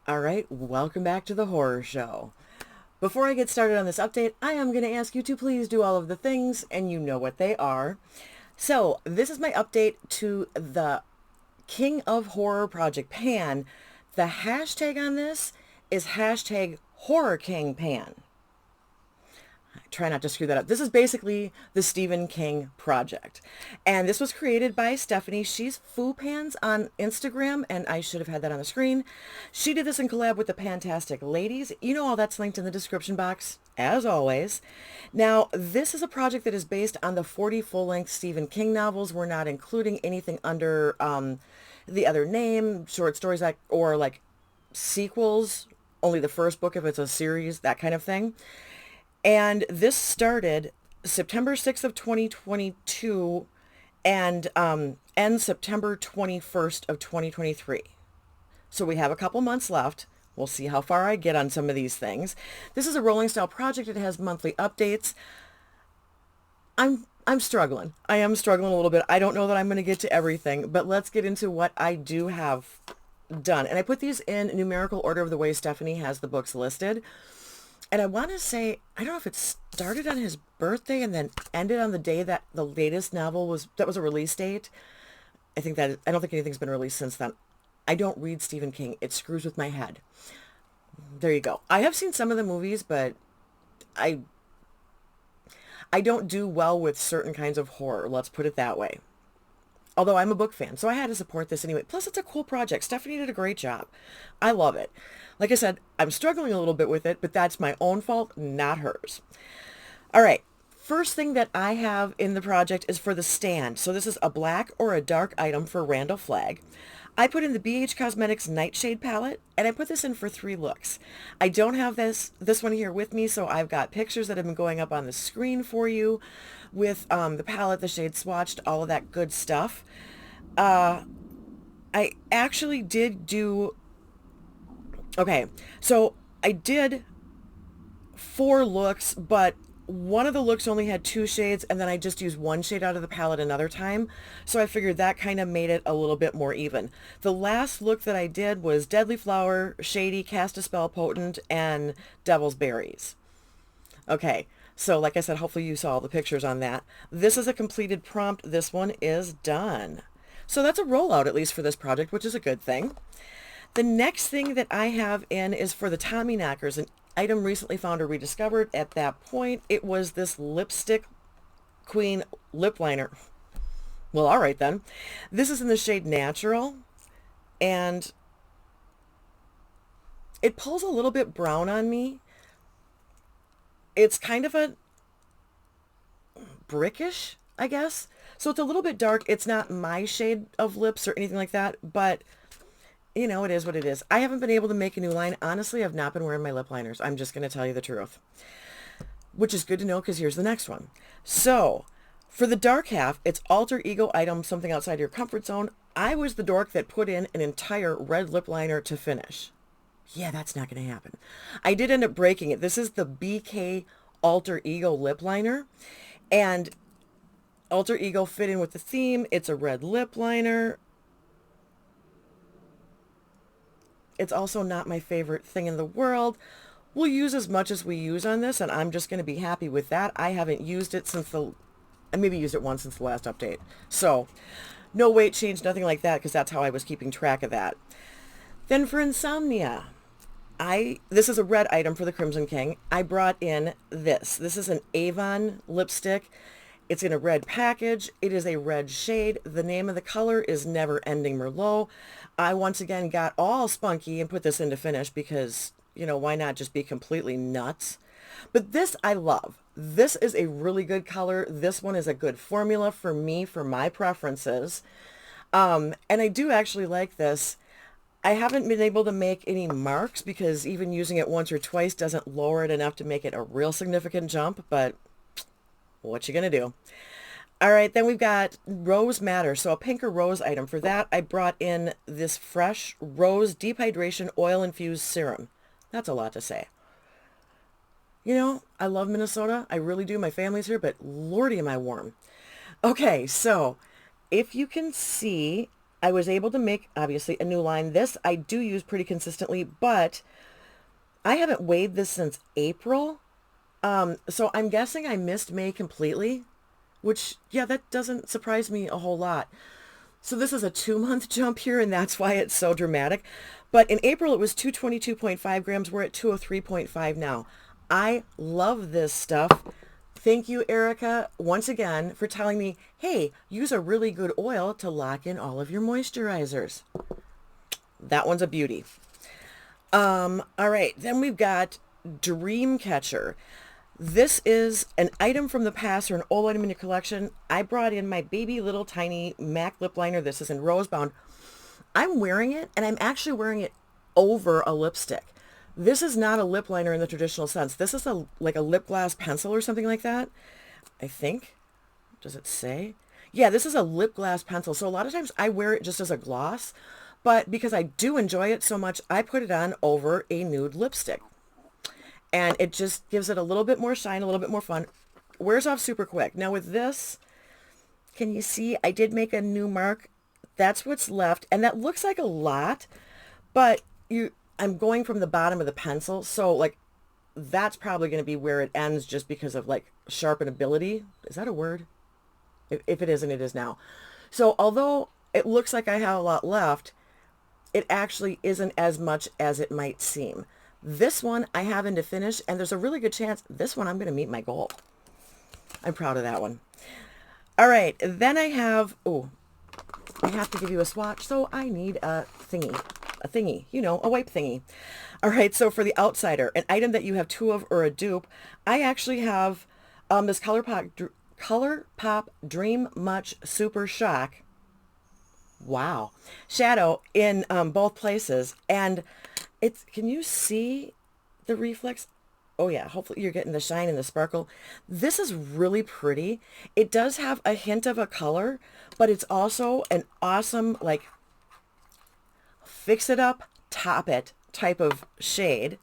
All right, welcome back to the horror show. Before I get started on this update, I am going to ask you to please do all of the things, and you know what they are. So, this is my update to the King of Horror Project Pan. The hashtag on this is hashtag Horror King Pan. Try not to screw that up. This is basically the Stephen King project. And this was created by Stephanie. She's Foo Pans on Instagram, and I should have had that on the screen. She did this in collab with the Fantastic Ladies. You know, all that's linked in the description box, as always. Now, this is a project that is based on the 40 full-length Stephen King novels. We're not including anything under the other name, short stories, or like sequels, only the first book if it's a series, that kind of thing. And this started September 6th of 2022 and ends September 21st of 2023. So we have a couple months left. We'll see how far I get on some of these things. This is a rolling style project. It has monthly updates. I'm struggling. I am struggling a little bit. I don't know that I'm going to get to everything, but let's get into what I do have done. And I put these in numerical order of the way Stephanie has the books listed. And I want to say, I don't know if it started on his birthday and then ended on the day that the latest novel that was a release date. I don't think anything's been released since then. I don't read Stephen King. It screws with my head. There you go. I have seen some of the movies, but I don't do well with certain kinds of horror. Let's put it that way. Although I'm a book fan, so I had to support this anyway. Plus, it's a cool project. Stephanie did a great job. I love it. Like I said, I'm struggling a little bit with it, but that's my own fault, not hers. All right. First thing that I have in the project is for the stand. So this is a black or a dark item for Randall Flagg. I put in the BH Cosmetics Nightshade palette, and I put this in for 3 looks. I don't have this one here with me, so I've got pictures that have been going up on the screen for you with the palette, the shade swatched, all of that good stuff. I actually did do... Okay, so I did 4 looks, but one of the looks only had 2 shades, and then I just used 1 shade out of the palette another time. So I figured that kind of made it a little bit more even. The last look that I did was Deadly Flower, Shady, Cast a Spell, Potent, and Devil's Berries. Okay, so like I said, hopefully you saw all the pictures on that. This is a completed prompt. This one is done. So that's a rollout, at least for this project, which is a good thing. The next thing that I have in is for the Tommy Knockers, an item recently found or rediscovered. At that point, it was this Lipstick Queen lip liner. Well, all right then. This is in the shade Natural, and it pulls a little bit brown on me. It's kind of a brickish, I guess. So it's a little bit dark. It's not my shade of lips or anything like that, but you know, it is what it is. I haven't been able to make a new line. Honestly, I've not been wearing my lip liners. I'm just going to tell you the truth, which is good to know because here's the next one. So for the dark half, it's alter ego item, something outside your comfort zone. I was the dork that put in an entire red lip liner to finish. Yeah, that's not going to happen. I did end up breaking it. This is the BK Alter Ego lip liner, and Alter Ego fit in with the theme. It's a red lip liner. It's also not my favorite thing in the world. We'll use as much as we use on this, and I'm just going to be happy with that. I haven't used it I maybe used it once since the last update. So, no weight change, nothing like that, because that's how I was keeping track of that. Then for Insomnia, this is a red item for the Crimson King. I brought in this. This is an Avon lipstick. It's in a red package. It is a red shade. The name of the color is Never Ending Merlot. I once again got all spunky and put this in to finish because, you know, why not just be completely nuts? But this I love. This is a really good color. This one is a good formula for me, for my preferences. And I do actually like this. I haven't been able to make any marks because even using it once or twice doesn't lower it enough to make it a real significant jump, but what you gonna do? All right, then we've got Rose Matter. So a pink or rose item. For that, I brought in this fresh rose deep hydration oil infused serum. That's a lot to say. You know, I love Minnesota. I really do. My family's here, but lordy am I warm. Okay, so if you can see, I was able to make, obviously, a new line. This I do use pretty consistently, but I haven't weighed this since April. So I'm guessing I missed May completely, which, yeah, that doesn't surprise me a whole lot. So this is a 2-month jump here, and that's why it's so dramatic. But in April, it was 222.5 grams. We're at 203.5 now. I love this stuff. Thank you, Erica, once again, for telling me, hey, use a really good oil to lock in all of your moisturizers. That one's a beauty. All right, then we've got Dreamcatcher. This is an item from the past or an old item in your collection. I brought in my baby little tiny MAC lip liner. This is in Rosebound. I'm wearing it, and I'm actually wearing it over a lipstick. This is not a lip liner in the traditional sense. This is like a lip gloss pencil or something like that, I think. Does it say? Yeah, this is a lip gloss pencil. So a lot of times I wear it just as a gloss, but because I do enjoy it so much, I put it on over a nude lipstick. And it just gives it a little bit more shine, a little bit more fun. Wears off super quick. Now with this, can you see I did make a new mark? That's what's left. And that looks like a lot, but I'm going from the bottom of the pencil. So like that's probably going to be where it ends just because of like sharpenability. Is that a word? If it isn't, it is now. So although it looks like I have a lot left, it actually isn't as much as it might seem. This one I have into finish, and there's a really good chance this one I'm going to meet my goal. I'm proud of that one. All right, then I have, I have to give you a swatch, so I need a thingy, you know, a wipe thingy. All right, so for the outsider, an item that you have two of or a dupe, I actually have this ColourPop Dream Much Super Shock. Wow. Shadow in both places, and can you see the reflex? Oh yeah, hopefully you're getting the shine and the sparkle. This is really pretty. It does have a hint of a color, but it's also an awesome, like, fix it up, top it type of shade,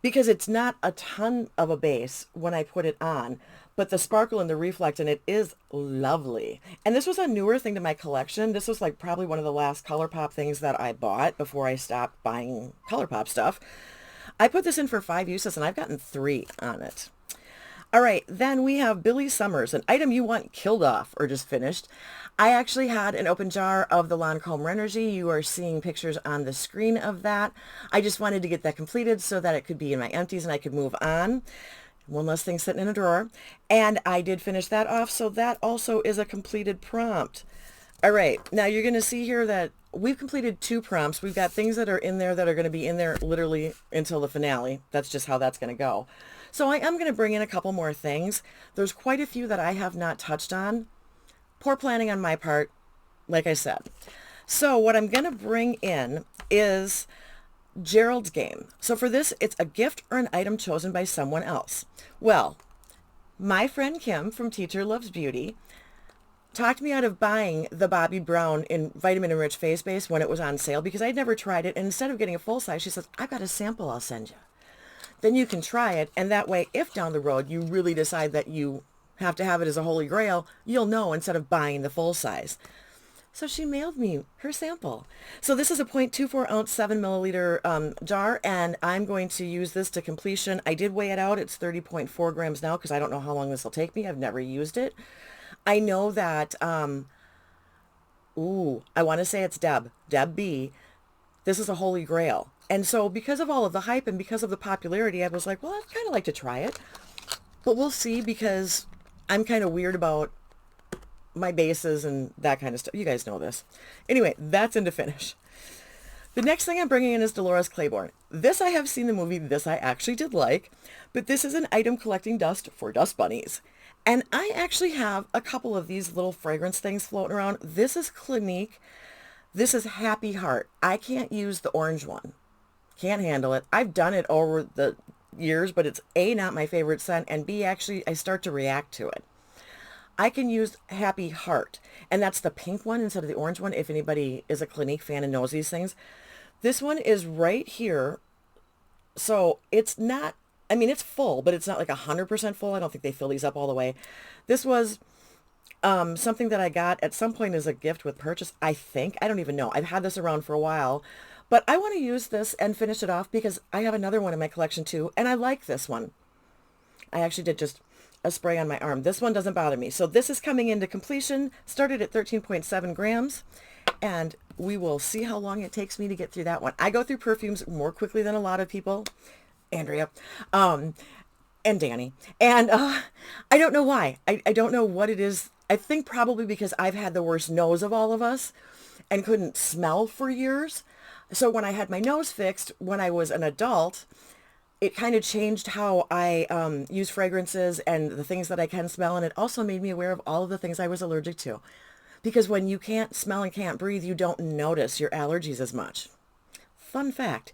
because it's not a ton of a base when I put it on, but the sparkle and the reflect in it is lovely. And this was a newer thing to my collection. This was like probably one of the last ColourPop things that I bought before I stopped buying ColourPop stuff. I put this in for 5 uses, and I've gotten 3 on it. All right, then we have Billy Summers, an item you want killed off or just finished. I actually had an open jar of the Lancome Renergy. You are seeing pictures on the screen of that. I just wanted to get that completed so that it could be in my empties and I could move on. One less thing sitting in a drawer. And I did finish that off, so that also is a completed prompt. All right, now you're going to see here that we've completed 2 prompts. We've got things that are in there that are going to be in there literally until the finale. That's just how that's going to go. So I am going to bring in a couple more things. There's quite a few that I have not touched on. Poor planning on my part, like I said. So what I'm going to bring in is Gerald's Game. So for this, it's a gift or an item chosen by someone else. Well, my friend Kim from Teacher Loves Beauty talked me out of buying the Bobbi Brown in Vitamin Enriched Face Base when it was on sale because I'd never tried it. And instead of getting a full size, she says, I've got a sample I'll send you. Then you can try it. And that way, if down the road you really decide that you have to have it as a holy grail, you'll know instead of buying the full size. So she mailed me her sample. So this is a 0.24 ounce, 7 milliliter jar, and I'm going to use this to completion. I did weigh it out. It's 30.4 grams now because I don't know how long this will take me. I've never used it. I know that, I want to say it's Deb B. This is a holy grail. And so because of all of the hype and because of the popularity, I was like, well, I'd kind of like to try it. But we'll see, because I'm kind of weird about my bases and that kind of stuff. You guys know this. Anyway, that's into finish. The next thing I'm bringing in is Dolores Claiborne. This I have seen the movie. This I actually did like. But this is an item collecting dust for dust bunnies. And I actually have a couple of these little fragrance things floating around. This is Clinique. This is Happy Heart. I can't use the orange one. Can't handle it. I've done it over the years, but it's A, not my favorite scent, and B, actually, I start to react to it. I can use Happy Heart, and that's the pink one instead of the orange one, if anybody is a Clinique fan and knows these things. This one is right here, so it's not, I mean, it's full, but it's not like 100% full. I don't think they fill these up all the way. This was Something that I got at some point as a gift with purchase, I think. I don't even know. I've had this around for a while, but I want to use this and finish it off because I have another one in my collection too, and I like this one. I actually did just a spray on my arm. This one doesn't bother me. So this is coming into completion, started at 13.7 grams, and we will see how long it takes me to get through that one. I go through perfumes more quickly than a lot of people, Andrea, and Danny. And I don't know why. I don't know what it is. I think probably because I've had the worst nose of all of us and couldn't smell for years. So when I had my nose fixed when I was an adult, it kind of changed how I use fragrances and the things that I can smell. And it also made me aware of all of the things I was allergic to. Because when you can't smell and can't breathe, you don't notice your allergies as much. Fun fact.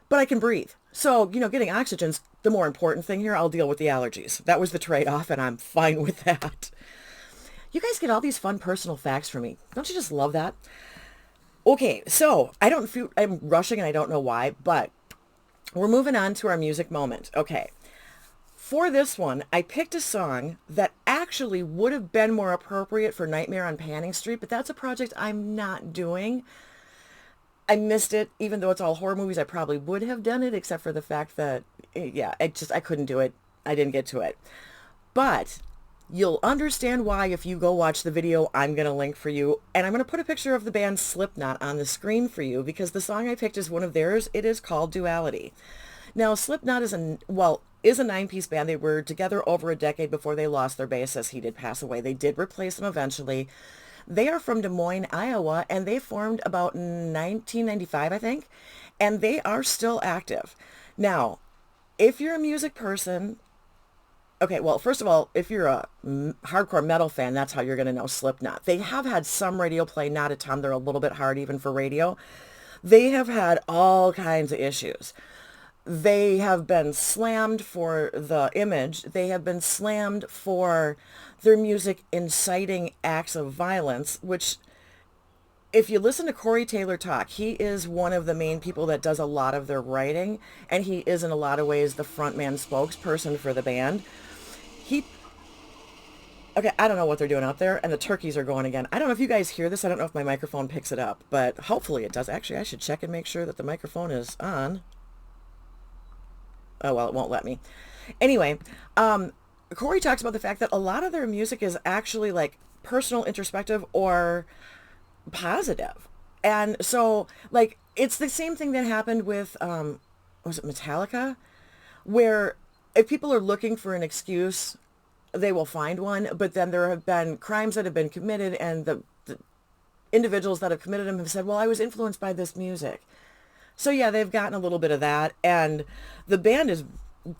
But I can breathe. So, getting oxygen's the more important thing here. I'll deal with the allergies. That was the trade-off, and I'm fine with that. You guys get all these fun personal facts from me. Don't you just love that? Okay, so I'm rushing and I don't know why, but we're moving on to our music moment. Okay. For this one, I picked a song that actually would have been more appropriate for Nightmare on Panning Street, but that's a project I'm not doing. I missed it. Even though it's all horror movies, I probably would have done it, except for the fact that, I couldn't do it. I didn't get to it. But you'll understand why if you go watch the video I'm going to link for you. And I'm going to put a picture of the band Slipknot on the screen for you because the song I picked is one of theirs. It is called Duality. Now, Slipknot is a 9-piece band. They were together over a decade before they lost their bassist. He did pass away. They did replace him eventually. They are from Des Moines, Iowa, and they formed about 1995, I think, and they are still active. Now, if you're a music person, okay, well, first of all, if you're a hardcore metal fan, that's how you're going to know Slipknot. They have had some radio play, not a ton. They're a little bit hard even for radio. They have had all kinds of issues. They have been slammed for the image. They have been slammed for their music inciting acts of violence, which if you listen to Corey Taylor talk, he is one of the main people that does a lot of their writing, and he is in a lot of ways the frontman spokesperson for the band. Okay, I don't know what they're doing out there, and the turkeys are going again. I don't know if you guys hear this. I don't know if my microphone picks it up, but hopefully it does. Actually, I should check and make sure that the microphone is on. Oh, well, it won't let me. Anyway, Corey talks about the fact that a lot of their music is actually like personal, introspective, or positive. And so, like, it's the same thing that happened with, was it Metallica? Where if people are looking for an excuse, they will find one. But then there have been crimes that have been committed, and the individuals that have committed them have said, well, I was influenced by this music. So yeah, they've gotten a little bit of that, and the band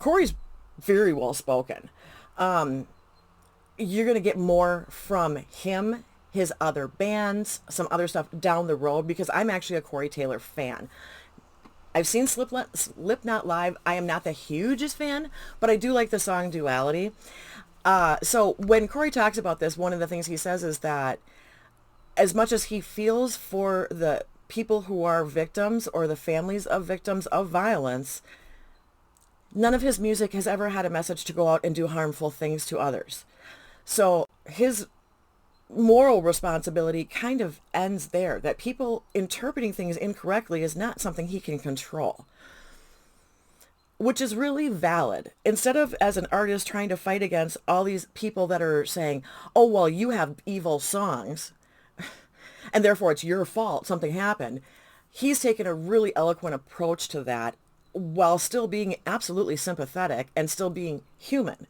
Corey's very well spoken. You're going to get more from him, his other bands, some other stuff down the road, because I'm actually a Corey Taylor fan. I've seen Slipknot live. I am not the hugest fan, but I do like the song Duality. So when Corey talks about this, one of the things he says is that as much as he feels for the people who are victims or the families of victims of violence, none of his music has ever had a message to go out and do harmful things to others. So his moral responsibility kind of ends there, that people interpreting things incorrectly is not something he can control, which is really valid. Instead of, as an artist, trying to fight against all these people that are saying, oh, well, you have evil songs, and therefore it's your fault something happened, he's taken a really eloquent approach to that while still being absolutely sympathetic and still being human.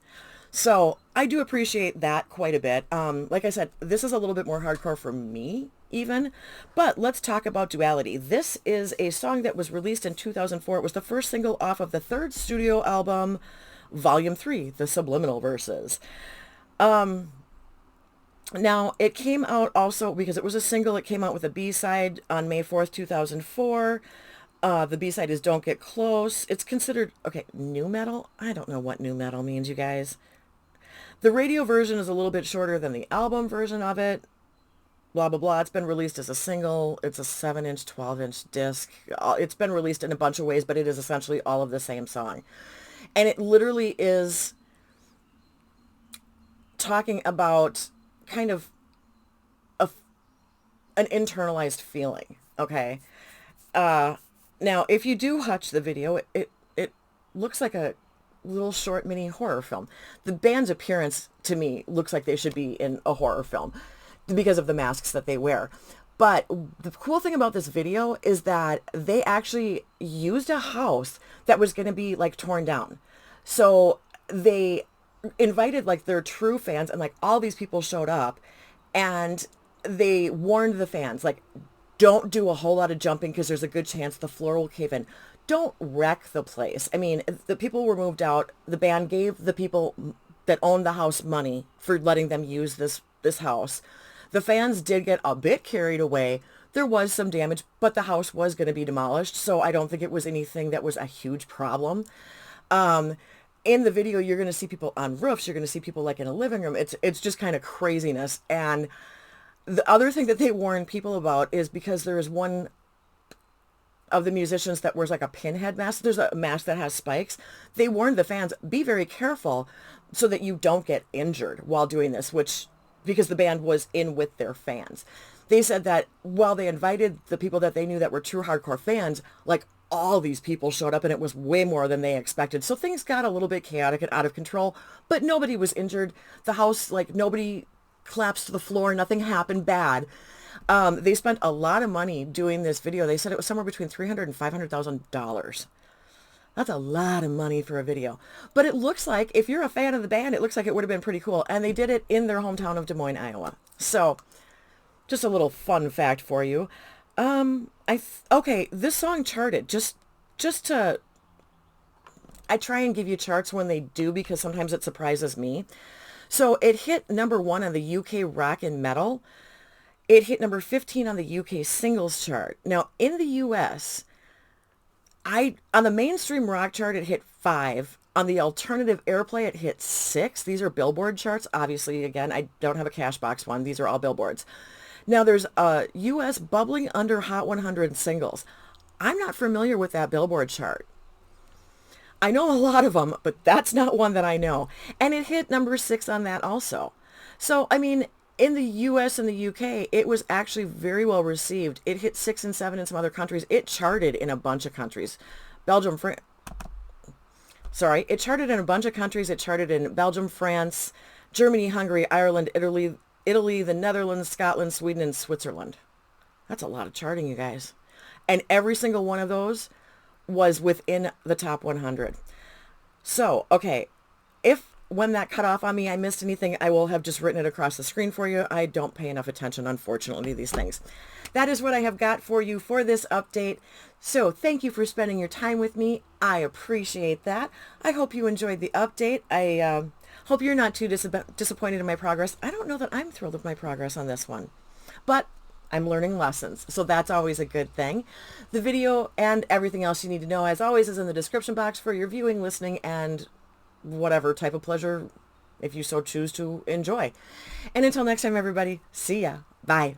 So I do appreciate that quite a bit. Like I said, this is a little bit more hardcore for me even, but let's talk about Duality. This is a song that was released in 2004. It was the first single off of the third studio album, Volume 3, The Subliminal Verses. Now, it came out also, because it was a single, it came out with a B-side on May 4th, 2004. The B-side is Don't Get Close. It's considered, nu metal? I don't know what nu metal means, you guys. The radio version is a little bit shorter than the album version of it. Blah, blah, blah. It's been released as a single. It's a 7-inch, 12-inch disc. It's been released in a bunch of ways, but it is essentially all of the same song. And it literally is talking about kind of a, an internalized feeling, okay? Now, if you do watch the video, it looks like a little short mini horror film. The band's appearance, to me, looks like they should be in a horror film because of the masks that they wear. But the cool thing about this video is that they actually used a house that was going to be like torn down. So they invited like their true fans, and like all these people showed up, and they warned the fans, like, don't do a whole lot of jumping because there's a good chance the floor will cave in. Don't wreck the place. I mean, the people were moved out. The band gave the people that owned the house money for letting them use this house. The fans did get a bit carried away. There was some damage, but the house was going to be demolished, so I don't think it was anything that was a huge problem. In the video, you're going to see people on roofs. You're going to see people like in a living room. It's just kind of craziness. And the other thing that they warn people about is because there is one of the musicians that wears like a pinhead mask. There's a mask that has spikes. They warned the fans, be very careful so that you don't get injured while doing this, because the band was in with their fans. They said that while they invited the people that they knew that were true hardcore fans, like all these people showed up, and it was way more than they expected. So things got a little bit chaotic and out of control, but nobody was injured. The house, like, nobody collapsed to the floor. Nothing happened bad. They spent a lot of money doing this video. They said it was somewhere between $300,000 and $500,000. That's a lot of money for a video. But it looks like, if you're a fan of the band, it looks like it would have been pretty cool. And they did it in their hometown of Des Moines, Iowa. So, just a little fun fact for you. Okay, this song charted. Just to... I try and give you charts when they do, because sometimes it surprises me. So, it hit number 1 on the UK Rock and Metal. It hit number 15 on the UK Singles Chart. Now, in the US... on the mainstream rock chart, it hit 5. On the alternative airplay, it hit 6. These are Billboard charts. Obviously, again, I don't have a Cashbox one. These are all Billboards. Now, there's a U.S. Bubbling Under Hot 100 singles. I'm not familiar with that Billboard chart. I know a lot of them, but that's not one that I know. And it hit number 6 on that also. So, I mean, in the US and the UK, it was actually very well received. It hit 6 and 7 in some other countries. It charted in a bunch of countries. It charted in a bunch of countries. It charted in Belgium, France, Germany, Hungary, Ireland, Italy, the Netherlands, Scotland, Sweden, and Switzerland. That's a lot of charting, you guys. And every single one of those was within the top 100. So, okay, when that cut off on me, I missed anything, I will have just written it across the screen for you. I don't pay enough attention, unfortunately, to these things. That is what I have got for you for this update. So thank you for spending your time with me. I appreciate that. I hope you enjoyed the update. I hope you're not too disappointed in my progress. I don't know that I'm thrilled with my progress on this one, but I'm learning lessons, so that's always a good thing. The video and everything else you need to know, as always, is in the description box for your viewing, listening, and whatever type of pleasure, if you so choose to enjoy. And until next time, everybody, see ya. Bye.